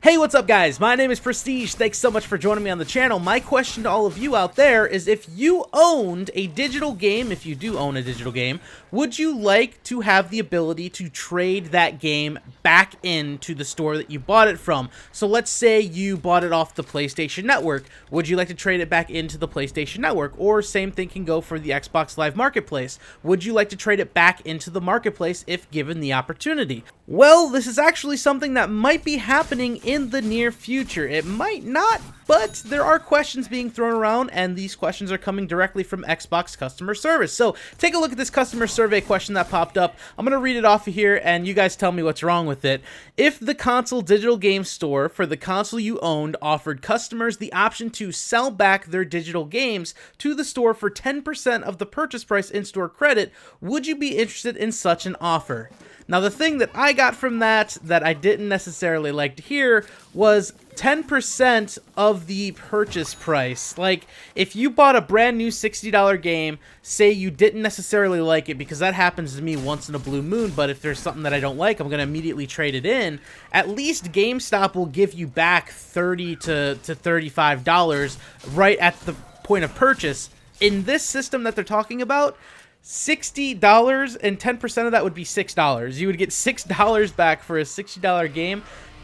Hey, what's up guys? My name is Prestige. Thanks so much for joining me on the channel. My question to all of you out there is, if you owned a digital game, if you do own a digital game, would you like to have the ability to trade that game back into the store that you bought it from? So let's say you bought it off the PlayStation Network. Would you like to trade it back into the PlayStation Network? Or same thing can go for the Xbox Live Marketplace. Would you like to trade it back into the marketplace if given the opportunity? Well, this is actually something that might be happening in the near future. It might not, but there are questions being thrown around, and these questions are coming directly from Xbox customer service. So take a look at this customer survey question that popped up. I'm going to read it off of here, and you guys tell me what's wrong with it. If the console digital game store for the console you owned offered customers the option to sell back their digital games to the store for 10% of the purchase price in-store credit, would you be interested in such an offer? Now, the thing that I got from that I didn't necessarily like to hear was 10% of the purchase price. Like, if you bought a brand new $60 game, say you didn't necessarily like it, because that happens to me once in a blue moon, but if there's something that I don't like, I'm going to immediately trade it in. At least GameStop will give you back $30 to $35 right at the point of purchase. In this system that they're talking about, $60 and 10% of that would be $6. You would get $6 back for a $60 game.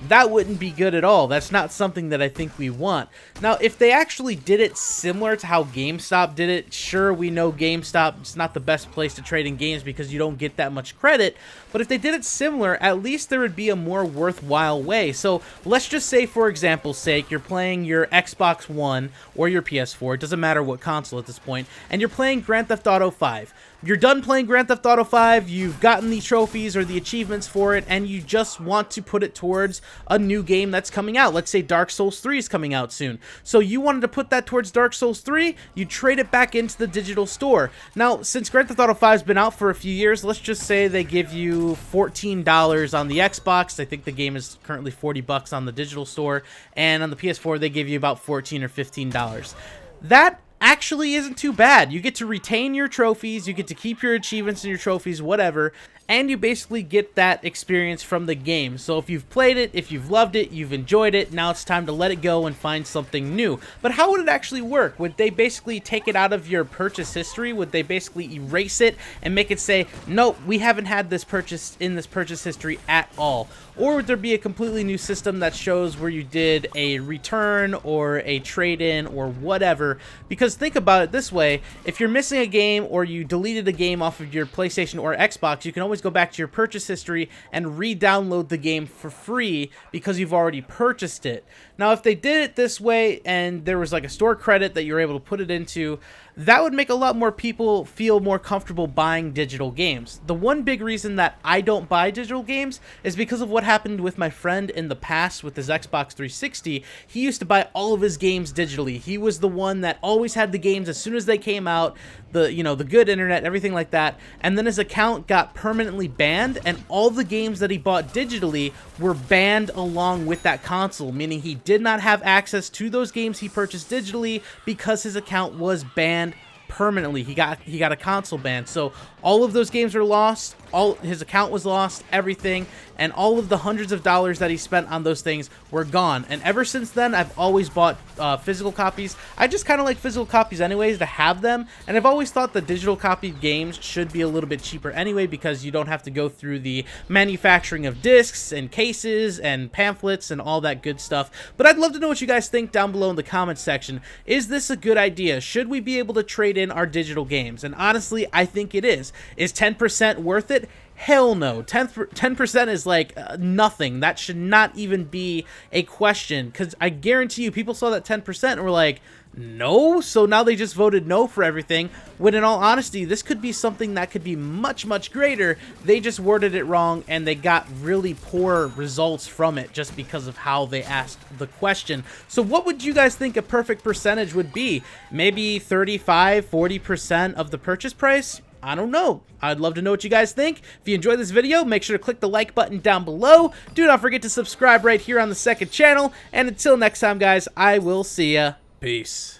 That wouldn't be good at all. That's not something that I think we want. Now, if they actually did it similar to how GameStop did it, sure, we know GameStop's not the best place to trade in games because you don't get that much credit, but if they did it similar, at least there would be a more worthwhile way. So let's just say, for example's sake, you're playing your Xbox One or your PS4, it doesn't matter what console at this point, and you're playing Grand Theft Auto 5. You're done playing Grand Theft Auto 5, you've gotten the trophies or the achievements for it, and you just want to put it towards a new game that's coming out. Let's say Dark Souls 3 is coming out soon. So you wanted to put that towards Dark Souls 3, you trade it back into the digital store. Now, since Grand Theft Auto 5 has been out for a few years, let's just say they give you $14 on the Xbox. I think the game is currently $40 on the digital store, and on the PS4 they give you about $14 or $15. That actually isn't too bad. You get to retain your trophies, you get to keep your achievements and your trophies, whatever, and you basically get that experience from the game. So if you've played it, if you've loved it, you've enjoyed it, now it's time to let it go and find something new. But how would it actually work? Would they basically take it out of your purchase history? Would they basically erase it and make it say, nope, we haven't had this purchase in this purchase history at all? Or would there be a completely new system that shows where you did a return or a trade-in or whatever? Because think about it this way, if you're missing a game or you deleted a game off of your PlayStation or Xbox, you can always go back to your purchase history and re-download the game for free because you've already purchased it. Now, if they did it this way and there was like a store credit that you're able to put it into, that would make a lot more people feel more comfortable buying digital games. The one big reason that I don't buy digital games is because of what happened with my friend in the past with his Xbox 360. He used to buy all of his games digitally. He was the one that always had the games as soon as they came out, the good internet, everything like that, and then his account got permanently banned, and all the games that he bought digitally were banned along with that console, meaning he did not have access to those games he purchased digitally because his account was banned permanently. He got a console ban. So all of those games are lost, all his account was lost, everything, and all of the hundreds of dollars that he spent on those things were gone. And ever since then, I've always bought physical copies. I just kind of like physical copies anyways, to have them, and I've always thought the digital copy games should be a little bit cheaper anyway, because you don't have to go through the manufacturing of discs and cases and pamphlets and all that good stuff. But I'd love to know what you guys think down below in the comments section. Is this a good idea? Should we be able to trade in our digital games? And honestly, I think it is. Is 10% worth it? Hell no. 10% is like nothing. That should not even be a question, because I guarantee you people saw that 10% and were like, no? So now they just voted no for everything, when in all honesty, this could be something that could be much, much greater. They just worded it wrong, and they got really poor results from it just because of how they asked the question. So what would you guys think a perfect percentage would be? Maybe 35, 40% of the purchase price? I don't know. I'd love to know what you guys think. If you enjoyed this video, make sure to click the like button down below. Do not forget to subscribe right here on the second channel. And until next time, guys, I will see ya. Peace.